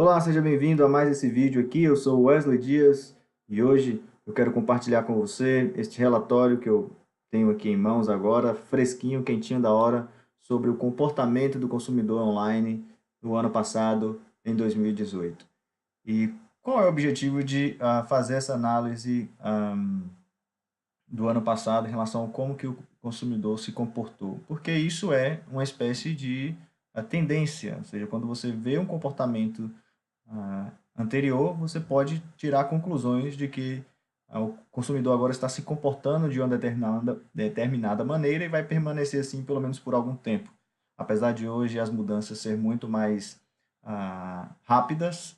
Olá, seja bem-vindo a mais esse vídeo aqui. Eu sou Wesley Dias e hoje eu quero compartilhar com você este relatório que eu tenho aqui em mãos agora, fresquinho, quentinho da hora, sobre o comportamento do consumidor online no ano passado, em 2018. E qual é o objetivo de fazer essa análise do ano passado em relação a como que o consumidor se comportou? Porque isso é uma espécie de tendência, ou seja, quando você vê um comportamento anterior, você pode tirar conclusões de que o consumidor agora está se comportando de uma determinada maneira e vai permanecer assim pelo menos por algum tempo. Apesar de hoje as mudanças ser muito mais rápidas,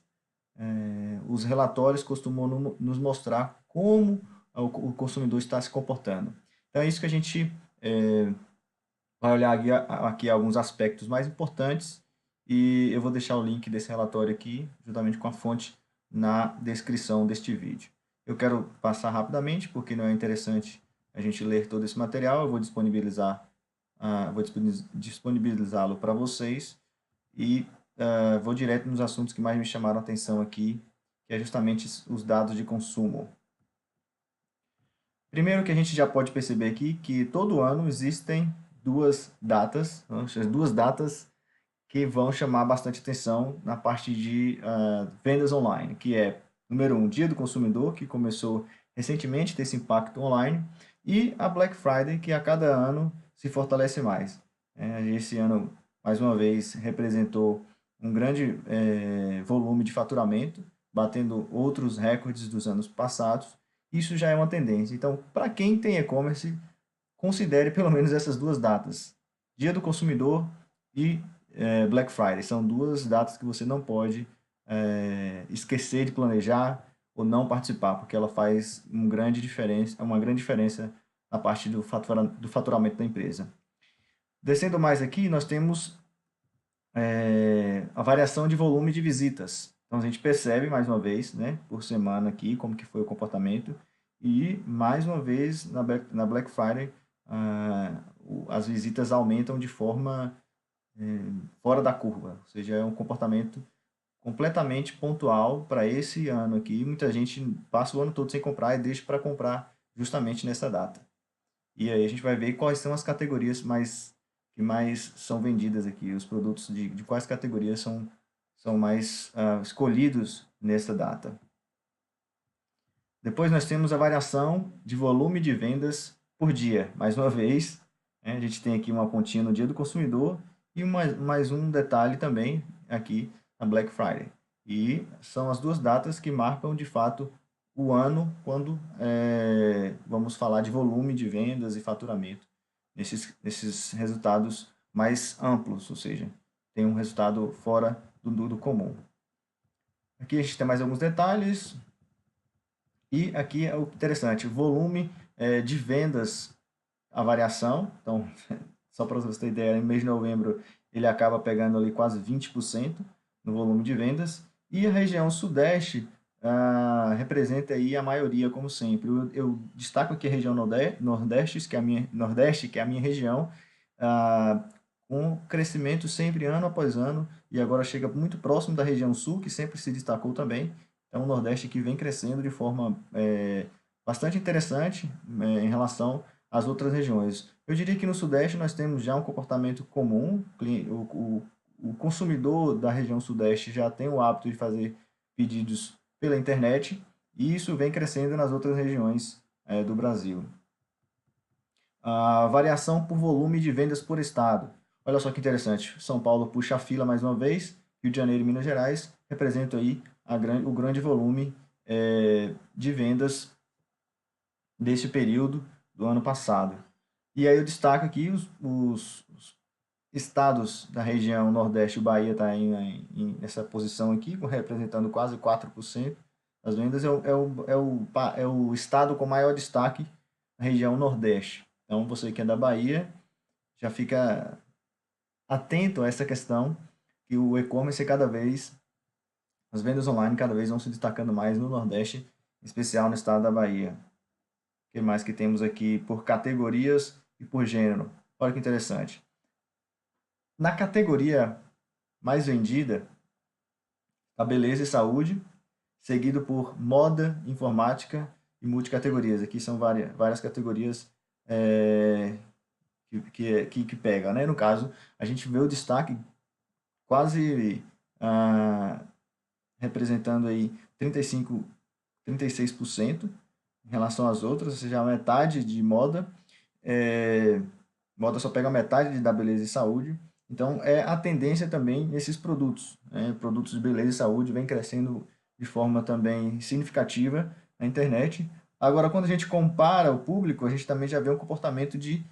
os relatórios costumam nos mostrar como o consumidor está se comportando. Então é isso que a gente vai olhar aqui alguns aspectos mais importantes e eu vou deixar o link desse relatório aqui, juntamente com a fonte, na descrição deste vídeo. Eu quero passar rapidamente, porque não é interessante a gente ler todo esse material, eu vou disponibilizá-lo para vocês e vou direto nos assuntos que mais me chamaram a atenção aqui, que é justamente os dados de consumo. Primeiro que a gente já pode perceber aqui que todo ano existem duas datas que vão chamar bastante atenção na parte de vendas online, que é, número um, Dia do Consumidor, que começou recentemente a ter esse impacto online, e a Black Friday, que a cada ano se fortalece mais. Esse ano, mais uma vez, representou um grande volume de faturamento, batendo outros recordes dos anos passados. Isso já é uma tendência. Então, para quem tem e-commerce, considere pelo menos essas duas datas. Dia do Consumidor e Black Friday. São duas datas que você não pode esquecer de planejar ou não participar, porque ela faz uma grande diferença na parte do faturamento da empresa. Descendo mais aqui, nós temos a variação de volume de visitas. Então, a gente percebe, mais uma vez, né, por semana aqui, como que foi o comportamento. E, mais uma vez, na Black Friday, as visitas aumentam de forma fora da curva. Ou seja, é um comportamento completamente pontual para esse ano aqui. Muita gente passa o ano todo sem comprar e deixa para comprar justamente nessa data. E aí a gente vai ver quais são as categorias que mais são vendidas aqui, os produtos de quais categorias são mais escolhidos nessa data. Depois nós temos a variação de volume de vendas por dia. Mais uma vez, a gente tem aqui uma pontinha no dia do consumidor e mais um detalhe também aqui na Black Friday. E são as duas datas que marcam de fato o ano quando vamos falar de volume de vendas e faturamento nesses resultados mais amplos, ou seja, tem um resultado fora do comum. Aqui a gente tem mais alguns detalhes. E aqui é o interessante, volume de vendas, a variação. Então, só para você ter ideia, no mês de novembro ele acaba pegando ali quase 20% no volume de vendas. E a região sudeste representa aí a maioria, como sempre. Eu destaco aqui a região nordeste, que é a minha região, com crescimento sempre ano após ano, e agora chega muito próximo da região sul, que sempre se destacou também. É um Nordeste que vem crescendo de forma bastante interessante em relação às outras regiões. Eu diria que no Sudeste nós temos já um comportamento comum, o consumidor da região Sudeste já tem o hábito de fazer pedidos pela internet, e isso vem crescendo nas outras regiões do Brasil. A variação por volume de vendas por estado. Olha só que interessante, São Paulo puxa a fila mais uma vez, Rio de Janeiro e Minas Gerais representam aí o grande volume de vendas desse período do ano passado. E aí eu destaco aqui os estados da região Nordeste, o Bahia está nessa posição aqui, representando quase 4% das vendas, é o estado com maior destaque na região Nordeste. Então, você que é da Bahia, já fica atento a essa questão, que o e-commerce as vendas online cada vez vão se destacando mais no Nordeste, em especial no estado da Bahia. O que mais que temos aqui por categorias e por gênero? Olha que interessante. Na categoria mais vendida, a beleza e saúde, seguido por moda, informática e multicategorias. Aqui são várias categorias que pega, né? No caso, a gente vê o destaque quase representando aí 36% em relação às outras, ou seja, a metade de moda. Moda só pega a metade da beleza e saúde. Então, é a tendência também nesses produtos. Né? Produtos de beleza e saúde vem crescendo de forma também significativa na internet. Agora, quando a gente compara o público, a gente também já vê um comportamento de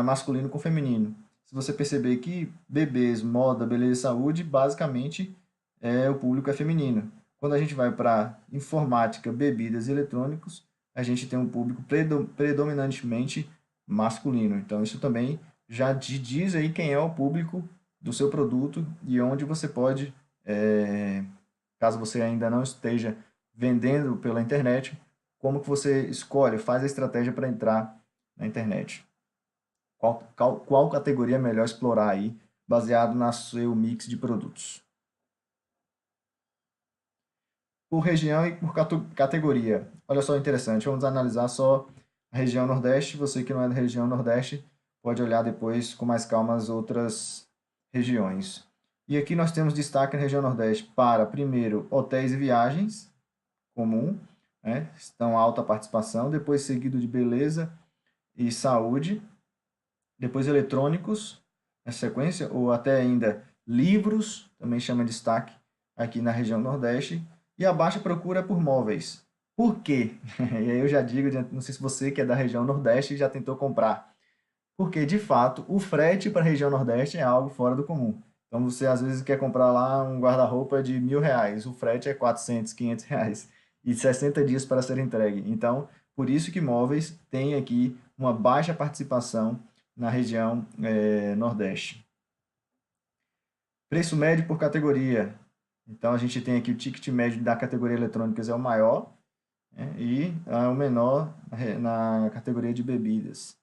masculino com feminino. Se você perceber que bebês, moda, beleza e saúde, basicamente o público é feminino. Quando a gente vai para informática, bebidas e eletrônicos, a gente tem um público predominantemente masculino. Então, isso também já te diz aí quem é o público do seu produto e onde você pode, caso você ainda não esteja vendendo pela internet, como que você escolhe, faz a estratégia para entrar na internet. Qual categoria é melhor explorar aí, baseado no seu mix de produtos. Por região e por categoria. Olha só interessante, vamos analisar só a região Nordeste. Você que não é da região Nordeste, pode olhar depois com mais calma as outras regiões. E aqui nós temos destaque na região Nordeste para, primeiro, hotéis e viagens, comum, né? Estão alta participação, depois seguido de beleza e saúde, depois eletrônicos, na sequência, ou até ainda livros, também chama destaque aqui na região Nordeste, e a baixa procura por móveis. Por quê? E aí eu já digo, não sei se você que é da região Nordeste já tentou comprar. Porque, de fato, o frete para a região Nordeste é algo fora do comum. Então, você às vezes quer comprar lá um guarda-roupa de R$ 1.000, o frete é 400, R$ 500 e 60 dias para ser entregue. Então, por isso que móveis tem aqui uma baixa participação na região Nordeste. Preço médio por categoria. Então, a gente tem aqui o ticket médio da categoria eletrônicas é o maior, né, e o menor na categoria de bebidas.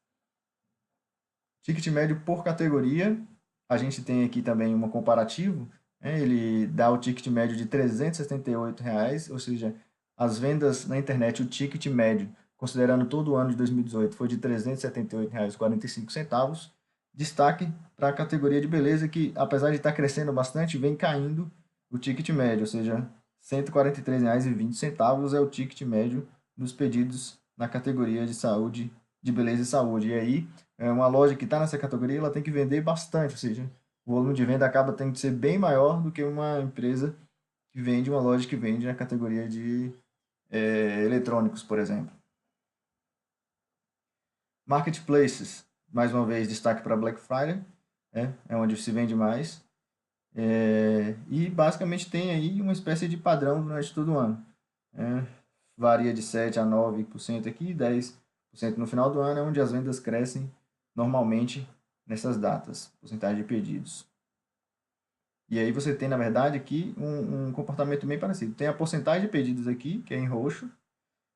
Ticket médio por categoria, a gente tem aqui também um comparativo, né, ele dá o ticket médio de R$ 378, ou seja, as vendas na internet, o ticket médio, considerando todo o ano de 2018, foi de R$ 378,45. Destaque para a categoria de beleza, que apesar de estar crescendo bastante, vem caindo o ticket médio, ou seja, R$ 143,20 é o ticket médio dos pedidos na categoria de saúde, de beleza e saúde. E aí, uma loja que está nessa categoria, ela tem que vender bastante, ou seja, o volume de venda acaba tendo que ser bem maior do que uma empresa que vende, uma loja que vende na categoria de eletrônicos, por exemplo. Marketplaces, mais uma vez, destaque para Black Friday, é onde se vende mais. E basicamente tem aí uma espécie de padrão durante todo o ano. Varia de 7 a 9% aqui, 10% no final do ano, é onde as vendas crescem normalmente nessas datas, porcentagem de pedidos. E aí você tem, na verdade, aqui um comportamento bem parecido. Tem a porcentagem de pedidos aqui, que é em roxo,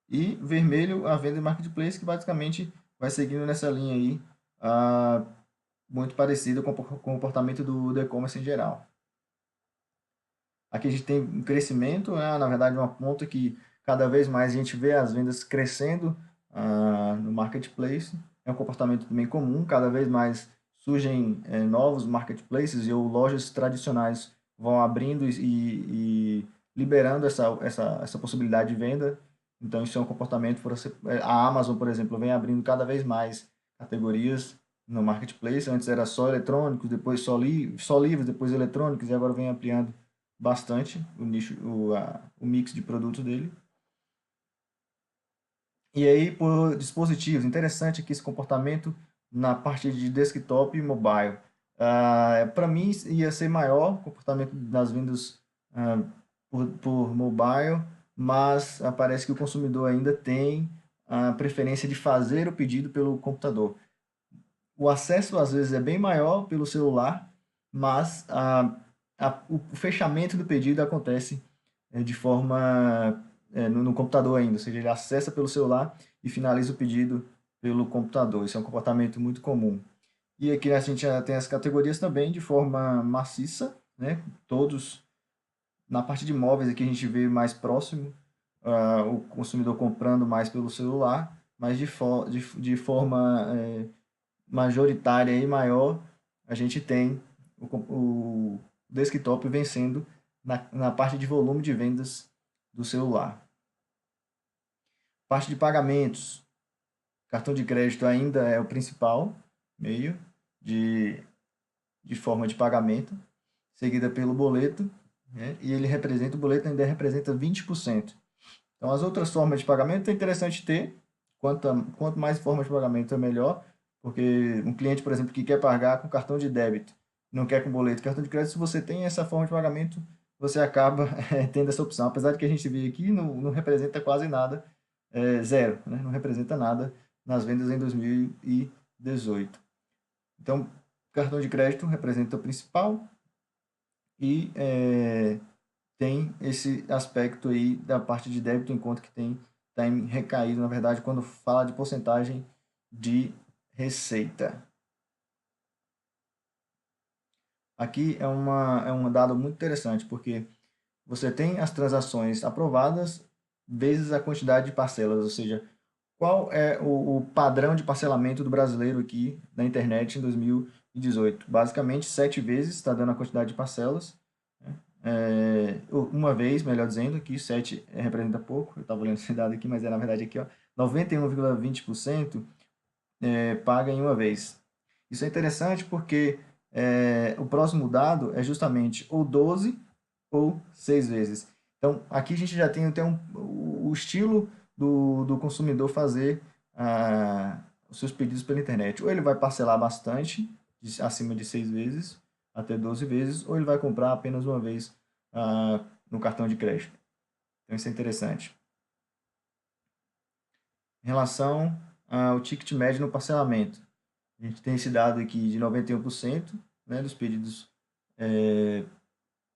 e vermelho a venda em marketplace, que basicamente vai seguindo nessa linha aí, muito parecida com o comportamento do e-commerce em geral. Aqui a gente tem um crescimento, na verdade uma ponta que cada vez mais a gente vê as vendas crescendo no marketplace. É um comportamento também comum, cada vez mais surgem novos marketplaces ou lojas tradicionais vão abrindo e liberando essa possibilidade de venda. Então isso é um comportamento, a Amazon, por exemplo, vem abrindo cada vez mais categorias no marketplace. Antes era só eletrônicos, depois só livros, depois eletrônicos, e agora vem ampliando bastante o nicho, o mix de produtos dele. E aí, por dispositivos, interessante aqui esse comportamento na parte de desktop e mobile. Para mim, ia ser maior o comportamento das vendas por mobile, mas parece que o consumidor ainda tem a preferência de fazer o pedido pelo computador. O acesso, às vezes, é bem maior pelo celular, mas o fechamento do pedido acontece de forma no computador ainda, ou seja, ele acessa pelo celular e finaliza o pedido pelo computador. Isso é um comportamento muito comum. E aqui a gente já tem as categorias também de forma maciça, né? Todos Na parte de imóveis aqui a gente vê mais próximo o consumidor comprando mais pelo celular, mas de forma majoritária e maior, a gente tem o desktop vencendo na parte de volume de vendas do celular. Parte de pagamentos, cartão de crédito ainda é o principal meio de forma de pagamento, seguida pelo boleto, né? E o boleto ainda representa 20%. Então, as outras formas de pagamento é interessante ter, quanto mais formas de pagamento é melhor, porque um cliente, por exemplo, que quer pagar com cartão de débito, não quer com boleto, cartão de crédito, se você tem essa forma de pagamento, você acaba tendo essa opção. Apesar de que a gente vê aqui, não representa quase nada, zero, né? Não representa nada nas vendas em 2018. Então, cartão de crédito representa o principal e tem esse aspecto aí da parte de débito, enquanto que tem recaído, na verdade, quando fala de porcentagem de receita. Aqui é um dado muito interessante, porque você tem as transações aprovadas vezes a quantidade de parcelas, ou seja, qual é o padrão de parcelamento do brasileiro aqui na internet em 2018? Basicamente, 7 vezes está dando a quantidade de parcelas. Né? Uma vez, melhor dizendo, aqui 7 representa pouco, eu estava olhando esse dado aqui, mas na verdade aqui, ó, 91,20% paga em uma vez. Isso é interessante porque o próximo dado é justamente ou 12 ou 6 vezes. Então, aqui a gente já tem até o estilo do consumidor fazer os seus pedidos pela internet. Ou ele vai parcelar bastante, acima de 6 vezes, até 12 vezes, ou ele vai comprar apenas uma vez no cartão de crédito. Então, isso é interessante. Em relação ao ticket médio no parcelamento, a gente tem esse dado aqui de 91%, né, dos pedidos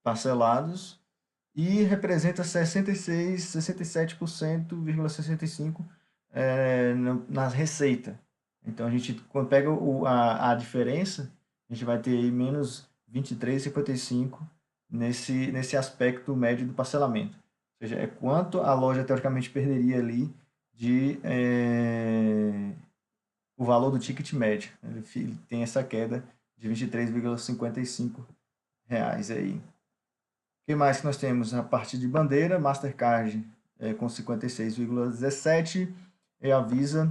parcelados e representa 66, 67,65% na receita. Então, a gente, quando pega a diferença, a gente vai ter aí menos 23,55 nesse aspecto médio do parcelamento. Ou seja, é quanto a loja teoricamente perderia ali de o valor do ticket médio. Ele tem essa queda de 23,55 reais aí. O que mais que nós temos? A parte de bandeira, Mastercard com 56,17 e a Visa,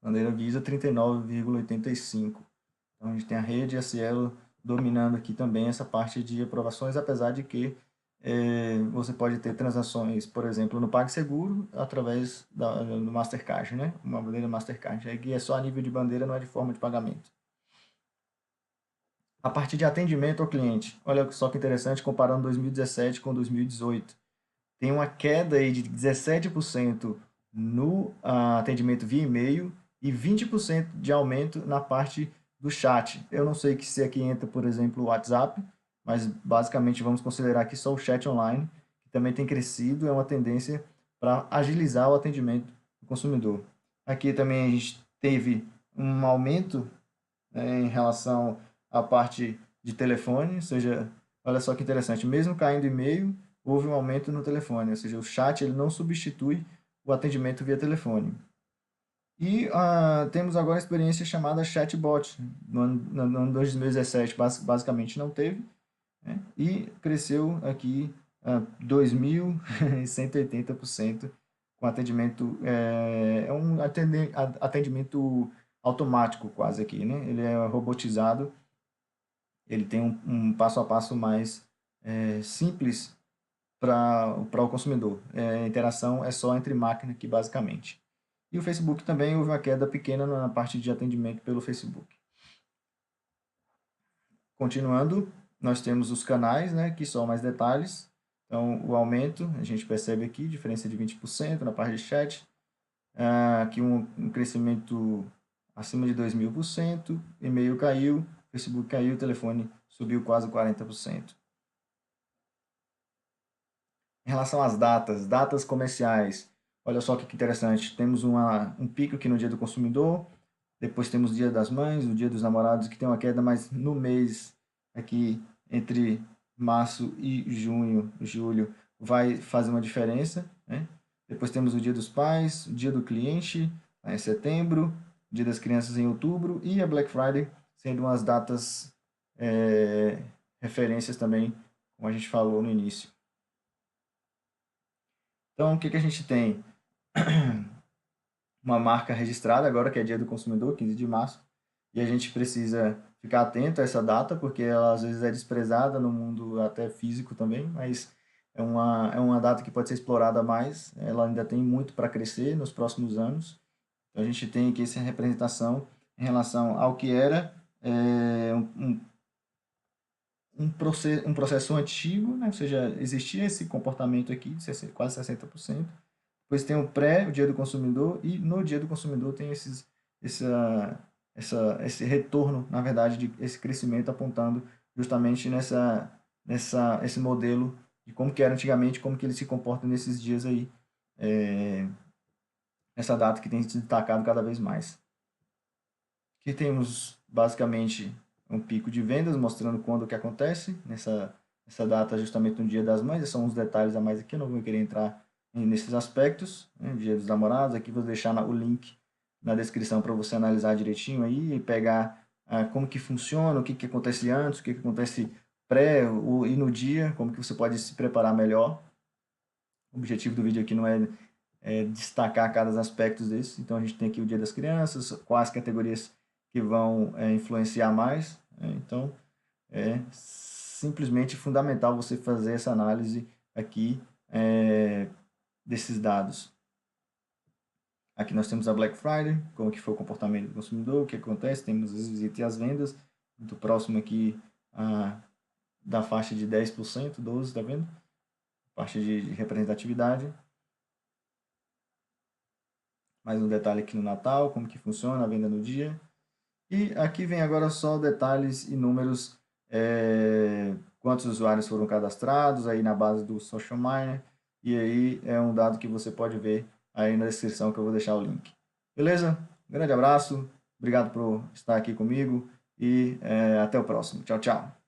bandeira Visa 39,85. Então a gente tem a rede e a Cielo dominando aqui também essa parte de aprovações, apesar de que você pode ter transações, por exemplo, no PagSeguro, através do Mastercard, né? Uma bandeira Mastercard. Aqui é só a nível de bandeira, não é de forma de pagamento. A parte de atendimento ao cliente. Olha só que interessante, comparando 2017 com 2018. Tem uma queda aí de 17% no atendimento via e-mail e 20% de aumento na parte do chat. Eu não sei se aqui entra, por exemplo, o WhatsApp, mas basicamente vamos considerar aqui só o chat online, que também tem crescido, é uma tendência para agilizar o atendimento do consumidor. Aqui também a gente teve um aumento em relação à parte de telefone, ou seja, olha só que interessante, mesmo caindo e-mail, houve um aumento no telefone, ou seja, o chat ele não substitui o atendimento via telefone. E temos agora a experiência chamada chatbot. No ano 2017, basicamente não teve, né? E cresceu aqui 2.180% com atendimento. É um atendimento automático quase aqui, né? Ele é robotizado, ele tem um passo a passo mais simples para o consumidor. A interação é só entre máquina aqui, basicamente. E o Facebook também houve uma queda pequena na parte de atendimento pelo Facebook. Continuando, nós temos os canais, né, que são mais detalhes. Então, o aumento, a gente percebe aqui, diferença de 20% na parte de chat. Aqui um crescimento acima de 2.000%, e-mail caiu, Facebook caiu, telefone subiu quase 40%. Em relação às datas comerciais, olha só que interessante, temos um pico aqui no Dia do Consumidor, depois temos o Dia das Mães, o Dia dos Namorados, que tem uma queda, mas no mês aqui entre março e junho, julho, vai fazer uma diferença, né? Depois temos o Dia dos Pais, o Dia do Cliente, em setembro, o Dia das Crianças em outubro e a Black Friday sendo umas datas referências também, como a gente falou no início. Então, o que que a gente tem? Uma marca registrada agora, que é Dia do Consumidor, 15 de março, e a gente precisa ficar atento a essa data, porque ela às vezes é desprezada no mundo até físico também, mas é uma data que pode ser explorada mais, ela ainda tem muito para crescer nos próximos anos. Então a gente tem aqui essa representação em relação ao que era um processo antigo, né? Ou seja, existia esse comportamento aqui, de quase 60%. Depois tem o pré, o dia do consumidor, e no dia do consumidor tem essa, esse retorno, na verdade, de esse crescimento apontando justamente esse modelo de como que era antigamente, como que ele se comporta nesses dias aí, nessa data que tem se destacado cada vez mais. Aqui temos basicamente um pico de vendas, mostrando quando que acontece, nessa data justamente no Dia das Mães. Esses são uns detalhes a mais aqui, eu não vou querer entrar nesses aspectos, né? Dia dos Namorados, aqui vou deixar o link na descrição para você analisar direitinho aí e pegar como que funciona, o que que acontece antes, o que que acontece pré e no dia, como que você pode se preparar melhor. O objetivo do vídeo aqui não é destacar cada aspecto desse, então a gente tem aqui o Dia das Crianças, quais categorias que vão influenciar mais, né? Então é simplesmente fundamental você fazer essa análise aqui desses dados. Aqui nós temos a Black Friday, como que foi o comportamento do consumidor, o que acontece, temos as visitas e as vendas, muito próximo aqui da faixa de 10%, 12%, tá vendo? Faixa de representatividade. Mais um detalhe aqui no Natal, como que funciona a venda no dia. E aqui vem agora só detalhes e números, quantos usuários foram cadastrados aí na base do Social Miner. E aí é um dado que você pode ver aí na descrição, que eu vou deixar o link. Beleza? Grande abraço, obrigado por estar aqui comigo e até o próximo. Tchau, tchau.